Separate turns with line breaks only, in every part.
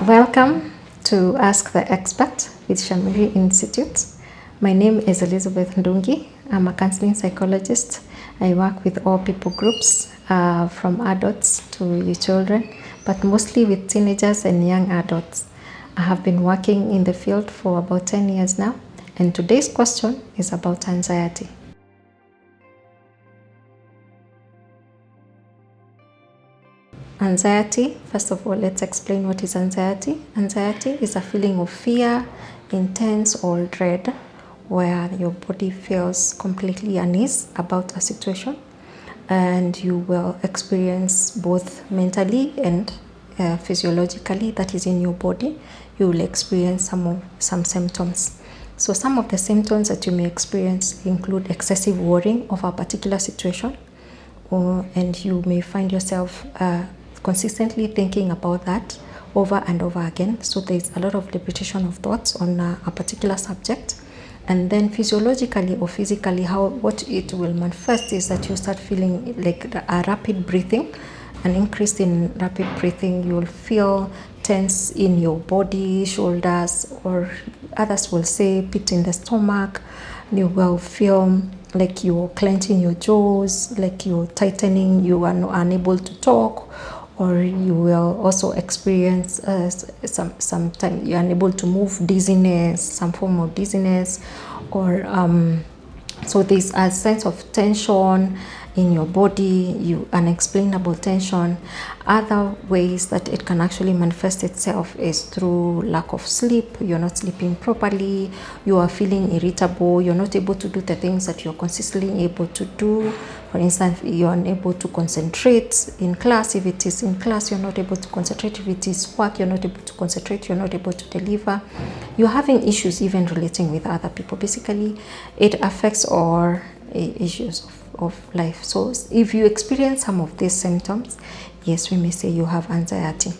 Welcome to Ask the Expert with Shamiri Institute. My name is Elizabeth Ndungi. I'm a counseling psychologist. I work with all people groups, from adults to children, but mostly with teenagers and young adults. I have been working in the field for about 10 years now, and today's question is about anxiety. Anxiety, first of all, let's explain what is anxiety. Anxiety is a feeling of fear, intense or dread, where your body feels completely uneasy about a situation, and you will experience both mentally and physiologically, that is in your body. You will experience some symptoms. So some of the symptoms that you may experience include excessive worrying of a particular situation, and you may find yourself consistently thinking about that over and over again. So there's a lot of repetition of thoughts on a particular subject. And then physiologically or physically, what it will manifest is that you start feeling like a rapid breathing, an increase in rapid breathing. You will feel tense in your body, shoulders, or others will say pit in the stomach. You will feel like you're clenching your jaws, like you're tightening, you are unable to talk, or you will also experience sometimes you're unable to move, dizziness, some form of dizziness, or so there's a sense of tension in your body, unexplainable tension. Other ways that it can actually manifest itself is through lack of sleep. You're not sleeping properly, you are feeling irritable, you're not able to do the things that you're consistently able to do. For instance, you're unable to concentrate in class. If it is in class, you're not able to concentrate. If it is work, you're not able to concentrate, you're not able to deliver. You're having issues even relating with other people. Basically, it affects all issues of life. So if you experience some of these symptoms, yes, we may say you have anxiety.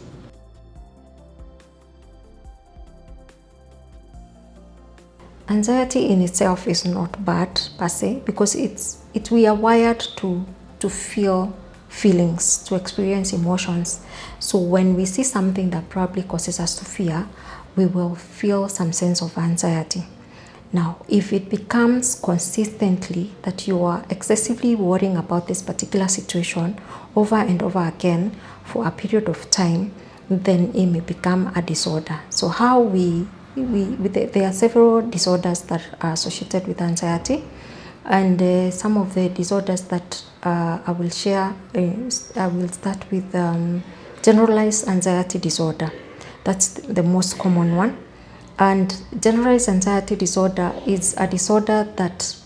Anxiety in itself is not bad per se, because we are wired to feel feelings, to experience emotions. So when we see something that probably causes us to fear, we will feel some sense of anxiety. Now, if it becomes consistently that you are excessively worrying about this particular situation over and over again for a period of time, then it may become a disorder. So there are several disorders that are associated with anxiety, and some of the disorders that I will share, I will start with generalized anxiety disorder. That's the most common one. And generalized anxiety disorder is a disorder that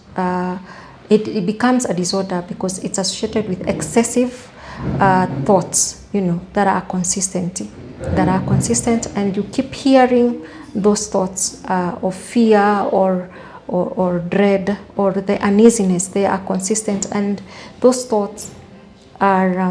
it becomes a disorder because it's associated with excessive thoughts, that are consistent, and you keep hearing those thoughts of fear or dread or the uneasiness. They are consistent, and those thoughts are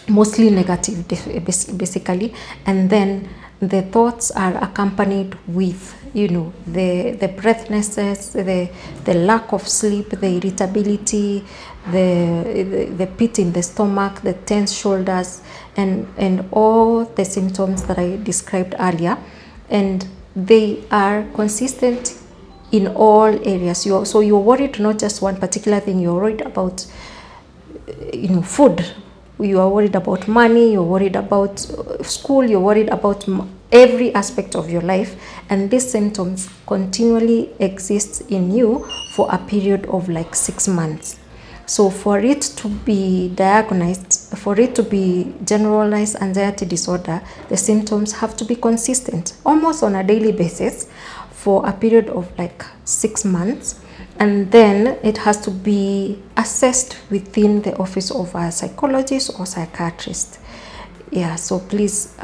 mostly negative, basically, and then the thoughts are accompanied with, the breathlessness, the lack of sleep, the irritability, the pit in the stomach, the tense shoulders, and all the symptoms that I described earlier. And they are consistent in all areas. So you're worried not just one particular thing. You're worried about, food. You are worried about money, you're worried about school, you're worried about every aspect of your life, and these symptoms continually exist in you for a period of like 6 months. So for it to be diagnosed, for it to be generalized anxiety disorder, the symptoms have to be consistent, almost on a daily basis, for a period of like 6 months. And then it has to be assessed within the office of a psychologist or psychiatrist. Yeah, so please,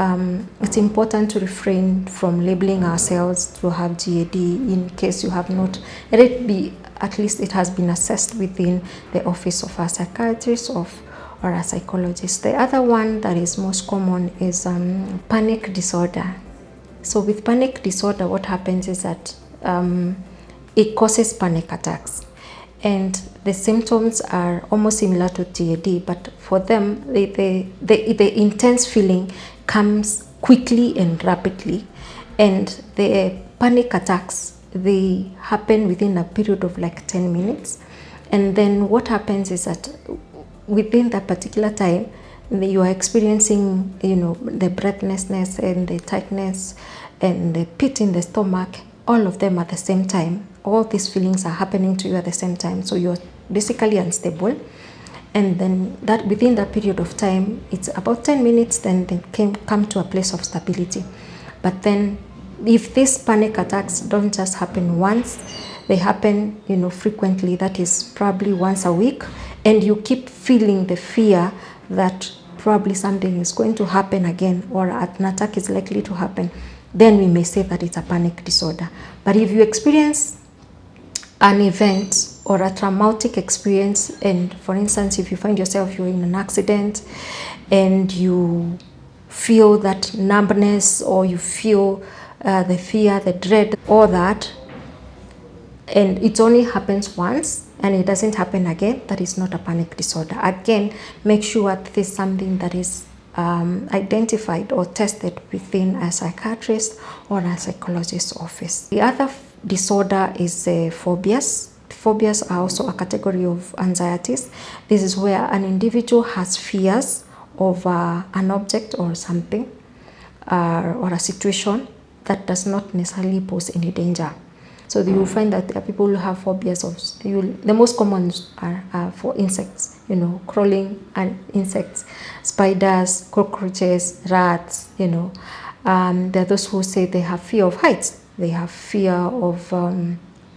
it's important to refrain from labeling ourselves to have GAD in case you have not. Let it be, at least it has been assessed within the office of a psychiatrist or a psychologist. The other one that is most common is panic disorder. So with panic disorder, what happens is that it causes panic attacks, and the symptoms are almost similar to GAD, but for them, the intense feeling comes quickly and rapidly, and the panic attacks, they happen within a period of like 10 minutes. And then what happens is that within that particular time, you are experiencing, the breathlessness and the tightness and the pit in the stomach, all of them at the same time. All these feelings are happening to you at the same time. So you're basically unstable. And then that within that period of time, it's about 10 minutes, then they can come to a place of stability. But then if these panic attacks don't just happen once, they happen, frequently, that is probably once a week, and you keep feeling the fear that probably something is going to happen again, or an attack is likely to happen, then we may say that it's a panic disorder. But if you experience an event or a traumatic experience, and for instance, if you find yourself you're in an accident and you feel that numbness, or you feel the fear, the dread, all that, and it only happens once and it doesn't happen again, that is not a panic disorder. Again, make sure that this is something that is identified or tested within a psychiatrist or a psychologist's office. The other disorder is phobias. Phobias are also a category of anxieties. This is where an individual has fears of an object or something or a situation that does not necessarily pose any danger. So you will find that there are people who have phobias of, the most common are for insects, crawling and insects, spiders, cockroaches, rats, there are those who say they have fear of heights. They have fear of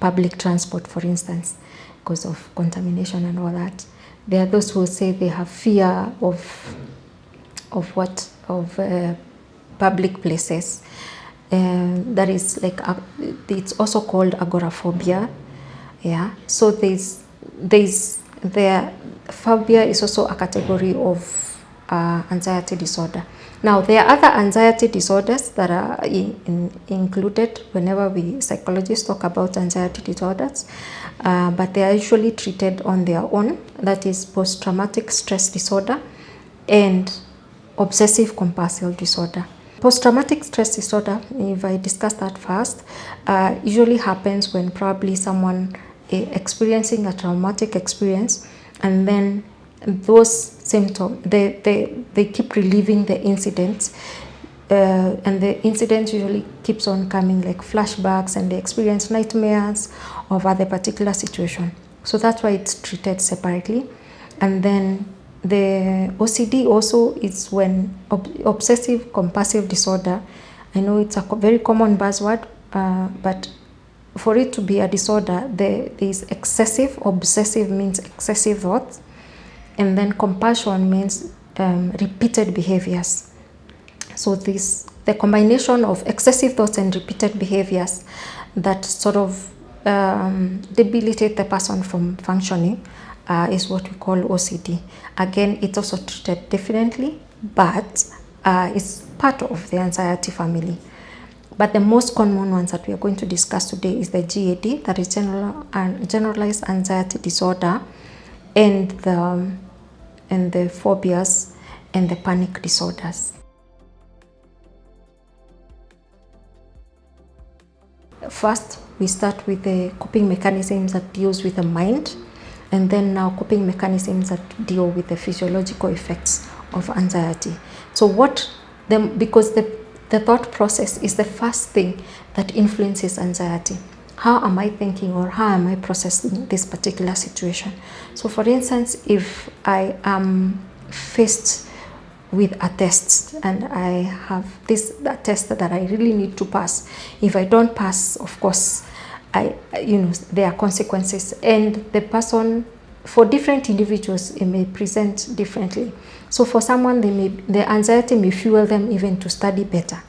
public transport, for instance, because of contamination and all that. There are those who say they have fear of public places. That is like it's also called agoraphobia. Yeah. So the phobia is also a category of anxiety disorder. Now there are other anxiety disorders that are included whenever we psychologists talk about anxiety disorders, but they are usually treated on their own. That is post-traumatic stress disorder and obsessive compulsive disorder. Post-traumatic stress disorder, if I discuss that first, usually happens when probably someone experiencing a traumatic experience, and then those symptoms, they keep reliving the incidents, and the incident usually keeps on coming, like flashbacks, and they experience nightmares over the particular situation. So that's why it's treated separately. And then the OCD also is when obsessive compulsive disorder. I know it's a very common buzzword, but for it to be a disorder, there is excessive. Obsessive means excessive thoughts, and then compulsion means repeated behaviors. So the combination of excessive thoughts and repeated behaviors that sort of debilitate the person from functioning is what we call OCD. Again, it's also treated differently, but it's part of the anxiety family. But the most common ones that we are going to discuss today is the GAD, that is generalized anxiety disorder, and the phobias and the panic disorders. First, we start with the coping mechanisms that deals with the mind, and then now coping mechanisms that deal with the physiological effects of anxiety. So because the thought process is the first thing that influences anxiety. How am I thinking, or how am I processing this particular situation? So for instance, if I am faced with a test and I have a test that I really need to pass, if I don't pass, of course, there are consequences, and the person, for different individuals, it may present differently. So for someone, the anxiety may fuel them even to study better.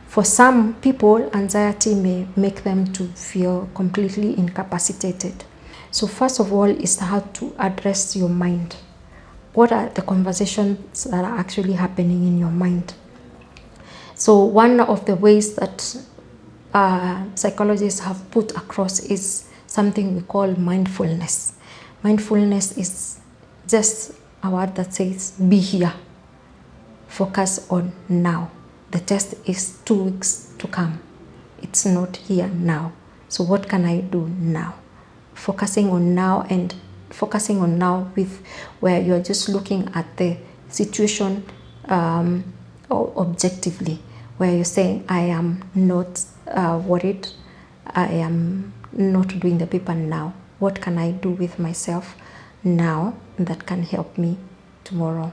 For some people, anxiety may make them to feel completely incapacitated. So first of all is how to address your mind. What are the conversations that are actually happening in your mind? So one of the ways that psychologists have put across is something we call mindfulness. Mindfulness is just a word that says, be here, focus on now. the test is 2 weeks to come. It's not here now. So what can I do now? Focusing on now, and focusing on now with where you're just looking at the situation objectively, where you're saying, I am not worried, I am not doing the paper now. What can I do with myself now that can help me tomorrow?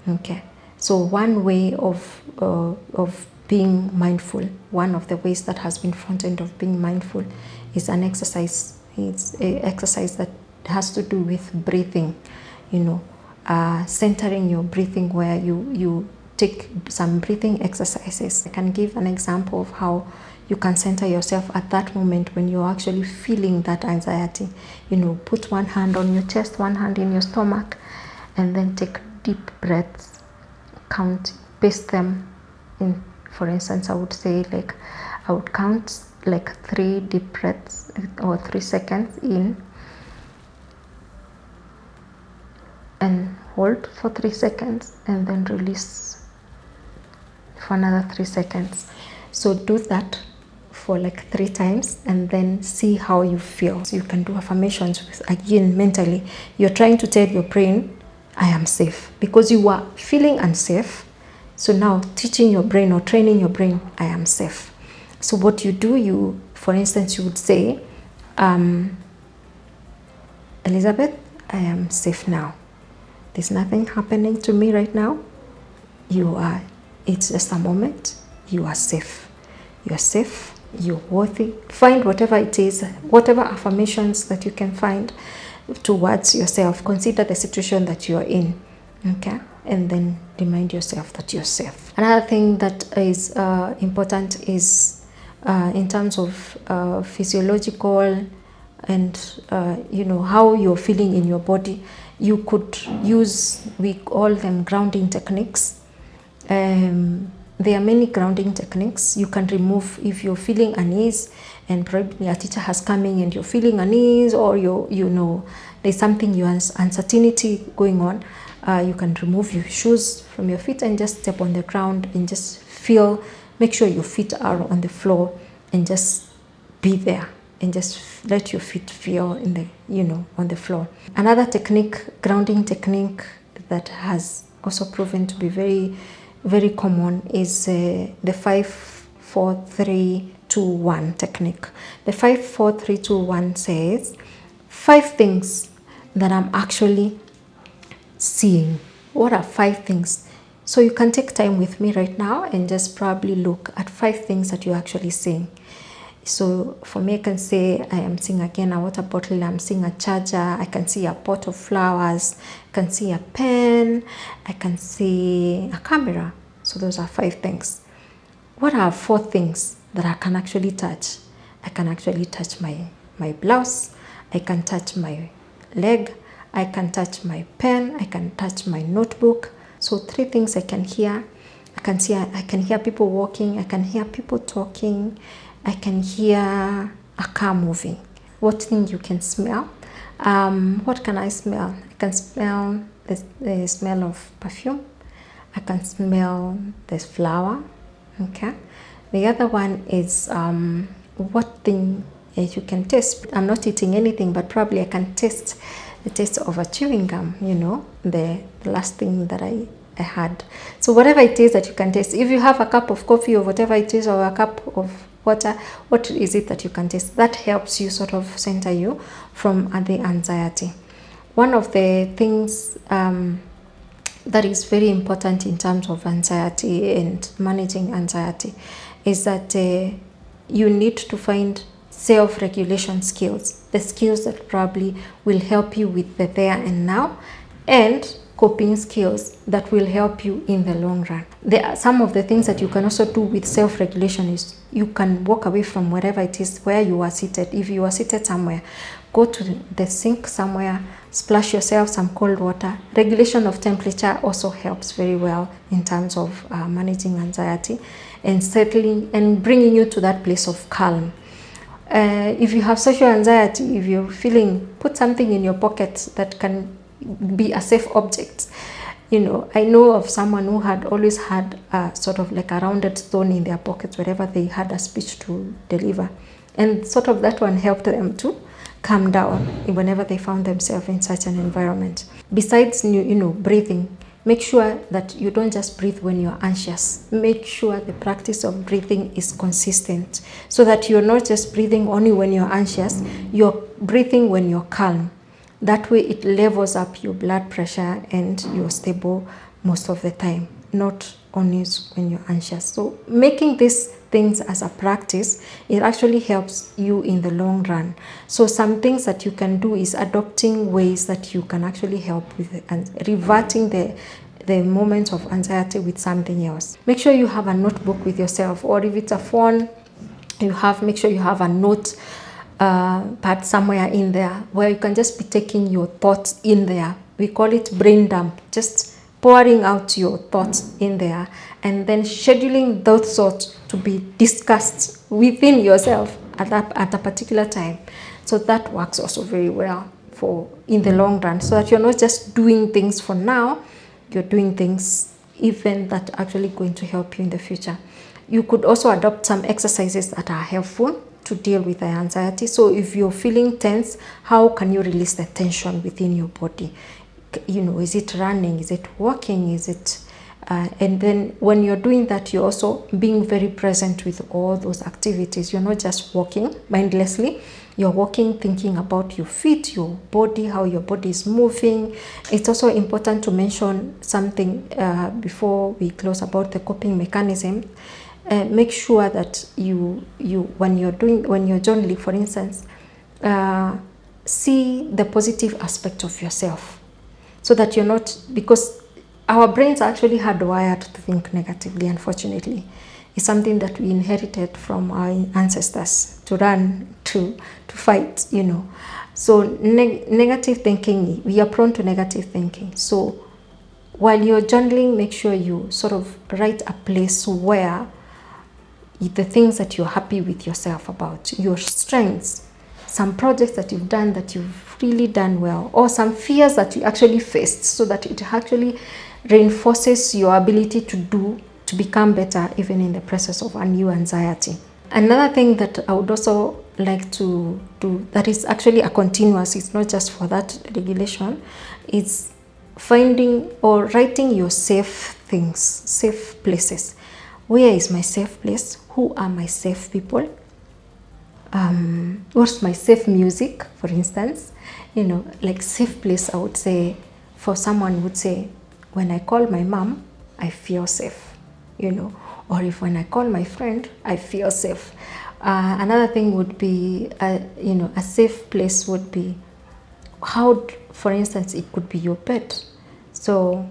Okay. So one way of being mindful, one of the ways that has been front end of being mindful, is an exercise. It's an exercise that has to do with breathing, centering your breathing, where you take some breathing exercises. I can give an example of how you can center yourself at that moment when you're actually feeling that anxiety. Put one hand on your chest, one hand in your stomach, and then take deep breaths. Count, pace them in. For instance, I would count 3 deep breaths or 3 seconds in, and hold for 3 seconds, and then release for another 3 seconds. So do that for 3 times, and then see how you feel. So you can do affirmations with, again, mentally. You're trying to tell your brain, I am safe, because you are feeling unsafe. So now teaching your brain or training your brain, I am safe. So what you do, for instance, you would say, Elizabeth, I am safe now. There's nothing happening to me right now. It's just a moment. You are safe. You're safe. You're worthy. Find whatever it is, whatever affirmations that you can find towards yourself. Consider the situation that you're in. Okay? And then remind yourself that you're safe. Another thing that is important is in terms of physiological and how you're feeling in your body. You could use, we call them grounding techniques. There are many grounding techniques. You can remove, if you're feeling unease and probably a teacher has come in and you're feeling unease, or there's something, uncertainty going on. You can remove your shoes from your feet and just step on the ground and just feel, make sure your feet are on the floor, and just be there and just let your feet feel on the floor. Another technique, grounding technique, that has also proven to be very, very common is the 5-4-3-2-1 technique. The 5-4-3-2-1 says 5 things that I'm actually seeing. What are 5 things? So you can take time with me right now and just probably look at 5 things that you're actually seeing. So for me, I can say I am seeing again a water bottle, I'm seeing a charger, I can see a pot of flowers, I can see a pen, I can see a camera. So those are 5 things. What are 4 things that I can actually touch? I can actually touch my blouse, I can touch my leg, I can touch my pen, I can touch my notebook. So 3 things I can hear. I can hear people walking, I can hear people talking, I can hear a car moving. What thing you can smell? What can I smell? I can smell the smell of perfume. I can smell this flower. Okay. The other one is what thing you can taste. I'm not eating anything, but probably I can taste the taste of a chewing gum, the last thing that I had. So whatever it is that you can taste, if you have a cup of coffee or whatever it is, or a cup of water, what is it that you can taste? That helps you sort of center you from the anxiety. One of the things that is very important in terms of anxiety and managing anxiety is that you need to find self-regulation skills, the skills that probably will help you with the there and now, and coping skills that will help you in the long run. There are some of the things that you can also do with self-regulation is you can walk away from wherever it is where you are seated. If you are seated somewhere, go to the sink somewhere, splash yourself some cold water. Regulation of temperature also helps very well in terms of managing anxiety and settling and bringing you to that place of calm. If you have social anxiety, if you're feeling, put something in your pocket that can be a safe object. I know of someone who had always had a sort of like a rounded stone in their pockets wherever they had a speech to deliver. And sort of that one helped them to calm down whenever they found themselves in such an environment. Besides, breathing, make sure that you don't just breathe when you're anxious. Make sure the practice of breathing is consistent so that you're not just breathing only when you're anxious, you're breathing when you're calm. That way it levels up your blood pressure and you're stable most of the time, not only when you're anxious. So making these things as a practice, it actually helps you in the long run. So some things that you can do is adopting ways that you can actually help with and reverting the moments of anxiety with something else. Make sure you have a notebook with yourself, or if it's a phone, make sure you have a note part somewhere in there where you can just be taking your thoughts in there. We call it brain dump, just pouring out your thoughts in there and then scheduling those thoughts to be discussed within yourself at a particular time. So that works also very well for in the long run, so that you're not just doing things for now, you're doing things even that are actually going to help you in the future. You could also adopt some exercises that are helpful to deal with the anxiety. So if you're feeling tense, how can you release the tension within your body? Is it running? Is it walking? Is it and then when you're doing that, you're also being very present with all those activities. You're not just walking mindlessly. You're walking thinking about your feet, your body, how your body is moving. It's also important to mention something before we close about the coping mechanism. Make sure that you when you're journaling, for instance, see the positive aspect of yourself, so that you're not, because our brains are actually hardwired to think negatively, unfortunately. It's something that we inherited from our ancestors, to run, to fight, So negative thinking, we are prone to negative thinking. So while you're journaling, make sure you sort of write a place where the things that you're happy with yourself about, your strengths, some projects that you've done that you've really done well, or some fears that you actually faced, so that it actually reinforces your ability to become better even in the process of a new anxiety. Another thing that I would also like to do, that is actually a continuous, it's not just for that regulation, is finding or writing your safe things, safe places. Where is my safe place? Who are my safe people? What's my safe music, for instance? Like safe place, I would say, for someone would say, when I call my mom, I feel safe, or if when I call my friend, I feel safe. Another thing would be, a safe place would be how, for instance, it could be your pet. So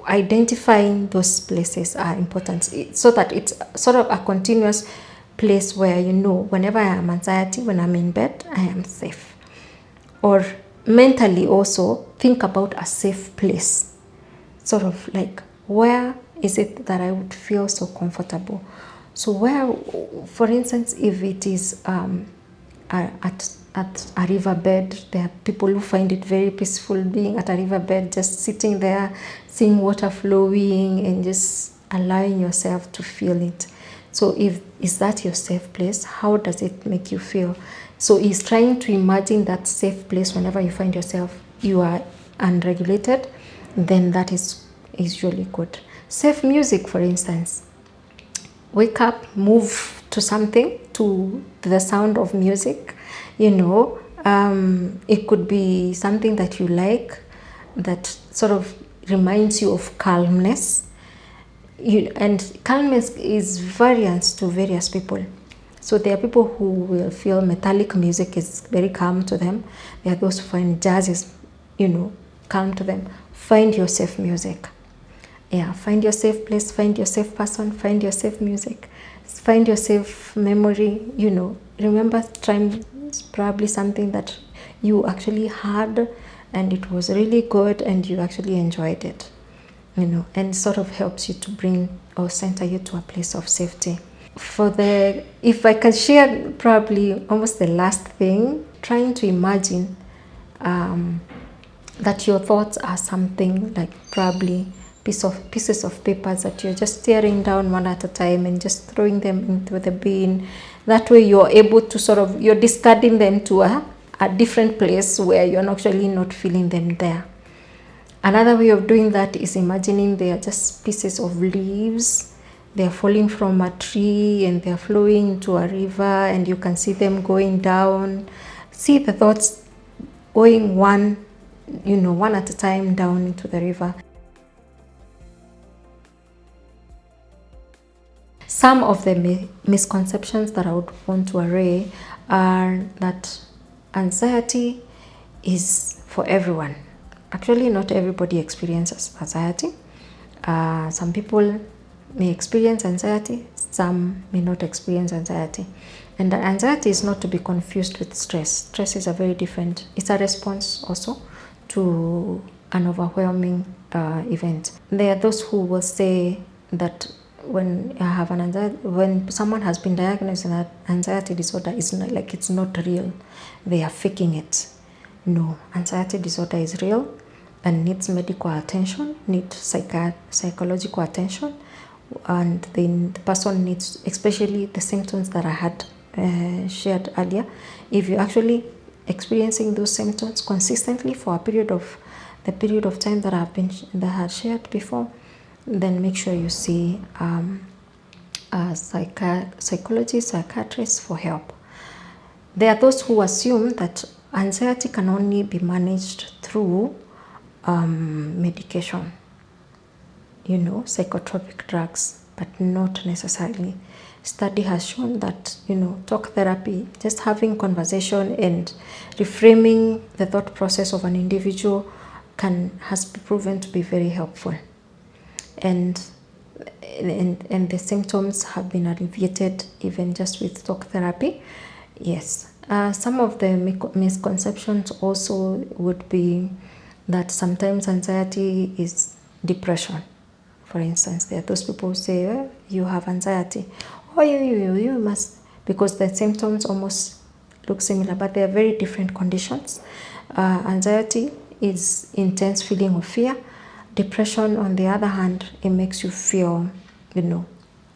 identifying those places are important, so that it's sort of a continuous place where whenever I am anxiety, when I'm in bed, I am safe. Or mentally also think about a safe place, sort of like, where is it that I would feel so comfortable? So where, for instance, if it is at a riverbed, there are people who find it very peaceful being at a riverbed, just sitting there, seeing water flowing and just allowing yourself to feel it. So is that your safe place? How does it make you feel? So he's trying to imagine that safe place whenever you find yourself, you are unregulated, then that is usually good. Safe music, for instance. Wake up, move to something, to the sound of music. It could be something that you like, that sort of reminds you of calmness. And calmness is variance to various people. So there are people who will feel metallic music is very calm to them. There are those who find jazz is, calm to them. Find your safe music. Yeah, find your safe place, find your safe person, find your safe music, find your safe memory. Remember time, probably something that you actually had and it was really good and you actually enjoyed it. And sort of helps you to bring or center you to a place of safety. If I can share probably almost the last thing, trying to imagine that your thoughts are something like probably pieces of papers that you're just tearing down one at a time and just throwing them into the bin. That way you're able to sort of, you're discarding them to a different place where you're actually not feeling them there. Another way of doing that is imagining they are just pieces of leaves. They're falling from a tree and they're flowing into a river, and you can see them going down. See the thoughts going one at a time down into the river. Some of the misconceptions that I would want to array are that anxiety is for everyone. Actually, not everybody experiences anxiety. Some people may experience anxiety, some may not experience anxiety. And anxiety is not to be confused with stress. Stress is a very different, it's a response also to an overwhelming event. There are those who will say that when someone has been diagnosed with an anxiety disorder, it's not like it's not real. They are faking it. No, anxiety disorder is real and needs medical attention, needs psychological attention, and the person needs, especially the symptoms that I had shared earlier. If you're actually experiencing those symptoms consistently for the period of time that I had shared before, then make sure you see a psychologist, psychiatrist for help. There are those who assume that anxiety can only be managed through medication, psychotropic drugs, but not necessarily. Study has shown that, talk therapy, just having conversation and reframing the thought process of an individual has been proven to be very helpful. And the symptoms have been alleviated even just with talk therapy. Yes. Some of the misconceptions also would be that sometimes anxiety is depression. For instance, there are those people who say, oh, you have anxiety. Oh, you must, because the symptoms almost look similar, but they are very different conditions. Anxiety is intense feeling of fear. Depression, on the other hand, it makes you feel,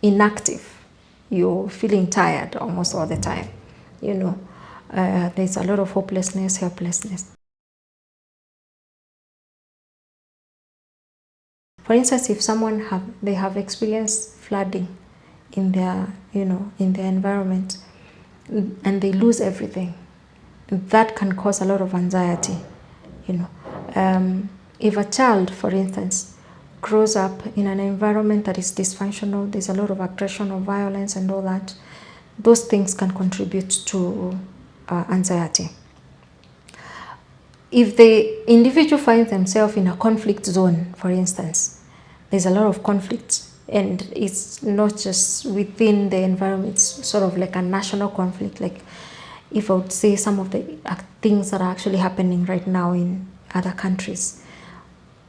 inactive. You're feeling tired almost all the time. There's a lot of hopelessness, helplessness. For instance, if someone have experienced flooding in their environment, and they lose everything, that can cause a lot of anxiety. If a child, for instance, grows up in an environment that is dysfunctional, there's a lot of aggression or violence and all that, those things can contribute to anxiety. If the individual finds themselves in a conflict zone, for instance, there's a lot of conflict, and it's not just within the environment, it's sort of like a national conflict. Like, if I would say some of the things that are actually happening right now in other countries,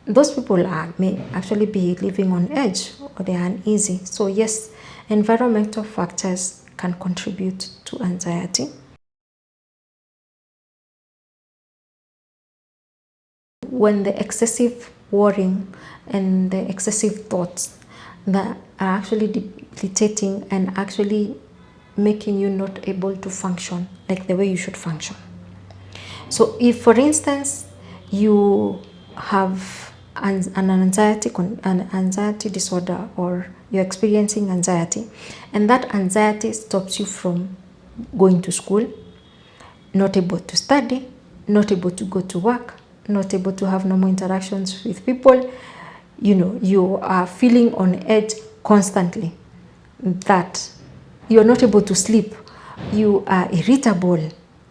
those people may actually be living on edge, or they are uneasy. So yes, environmental factors can contribute to anxiety. When the excessive worrying and the excessive thoughts that are actually debilitating and actually making you not able to function like the way you should function. So if, for instance, you have an anxiety disorder, or you're experiencing anxiety, and that anxiety stops you from going to school, not able to study, not able to go to work, not able to have normal interactions with people, you are feeling on edge constantly, that you're not able to sleep, you are irritable,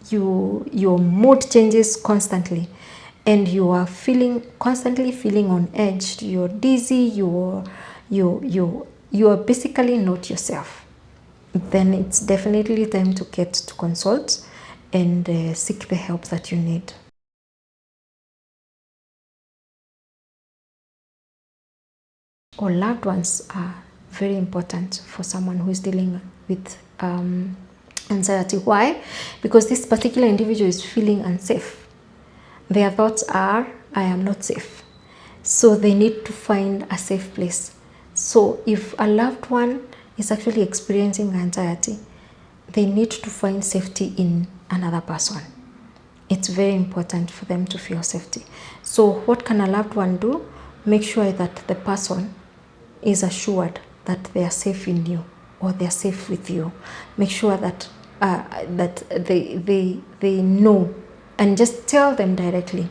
your mood changes constantly, and you are constantly feeling on edge, you're dizzy, you are basically not yourself, then it's definitely time to get to consult and seek the help that you need. Or loved ones are very important for someone who is dealing with anxiety. Why? Because this particular individual is feeling unsafe. Their thoughts are I am not safe. So they need to find a safe place. So if a loved one is actually experiencing anxiety, they need to find safety in another person. It's very important for them to feel safety. So what can a loved one do? Make sure that the person is assured that they are safe in you or they are safe with you. Make sure that they know, and just tell them directly,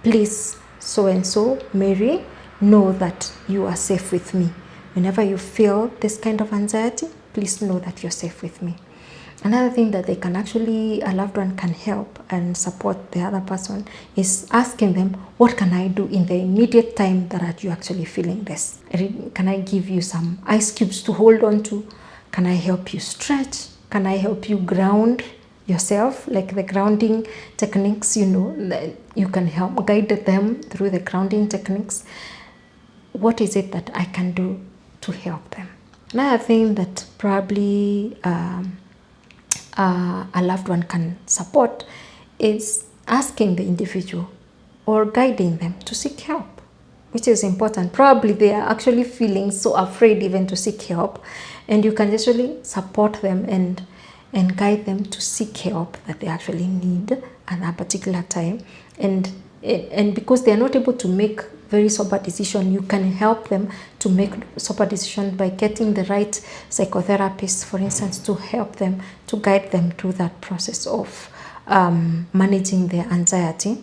please, so and so, Mary, know that you are safe with me. Whenever you feel this kind of anxiety, please know that you're safe with me. Another thing that they can actually, a loved one can help and support the other person is asking them, what can I do in the immediate time that you're actually feeling this? Can I give you some ice cubes to hold on to? Can I help you stretch? Can I help you ground yourself? Like the grounding techniques, you can help guide them through the grounding techniques. What is it that I can do to help them? Another thing that probably a loved one can support is asking the individual or guiding them to seek help, which is important. Probably they are actually feeling so afraid even to seek help, and you can actually support them and guide them to seek help that they actually need at that particular time. And because they are not able to make very sober decision, you can help them to make sober decisions by getting the right psychotherapist, for instance, to help them, to guide them through that process of managing their anxiety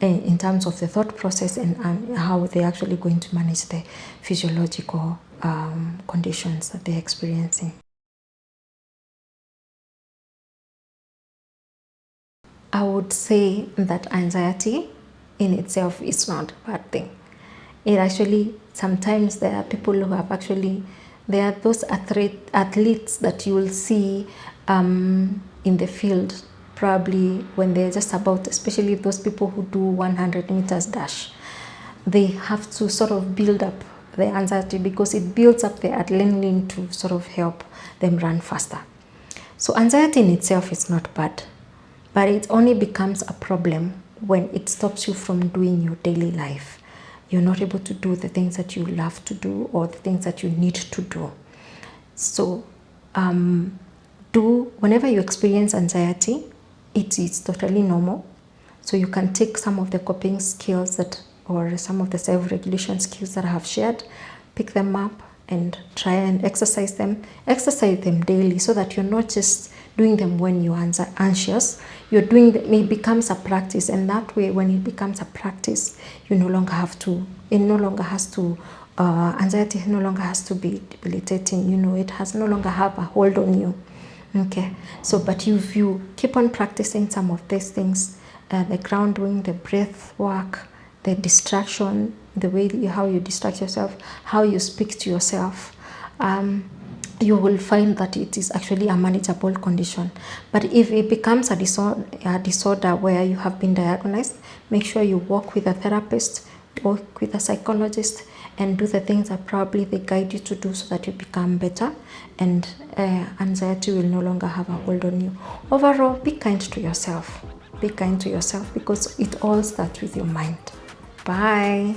in terms of the thought process and how they're actually going to manage the physiological conditions that they're experiencing. I would say that anxiety in itself is not a bad thing. It actually, sometimes there are people who have actually, there are those athletes that you will see in the field, probably when they're just about, especially those people who do 100 meters dash, they have to sort of build up the anxiety because it builds up the adrenaline to sort of help them run faster. So anxiety in itself is not bad, but it only becomes a problem when it stops you from doing your daily life. You're not able to do the things that you love to do or the things that you need to do. So whenever you experience anxiety, it is totally normal. So you can take some of the coping skills or some of the self-regulation skills that I have shared, pick them up and try and exercise them. Exercise them daily so that you're not just doing them when you're anxious. You're doing it becomes a practice, and that way when it becomes a practice, you no longer have to, it no longer has to, anxiety no longer has to be debilitating, it has no longer have a hold on you. Okay, so but if you keep on practicing some of these things, the grounding, the breath work, the distraction, the way how you distract yourself, how you speak to yourself, you will find that it is actually a manageable condition. But if it becomes a disorder where you have been diagnosed, make sure you work with a therapist, work with a psychologist, and do the things that probably they guide you to do so that you become better and anxiety will no longer have a hold on you. Overall, be kind to yourself. Be kind to yourself because it all starts with your mind. Bye.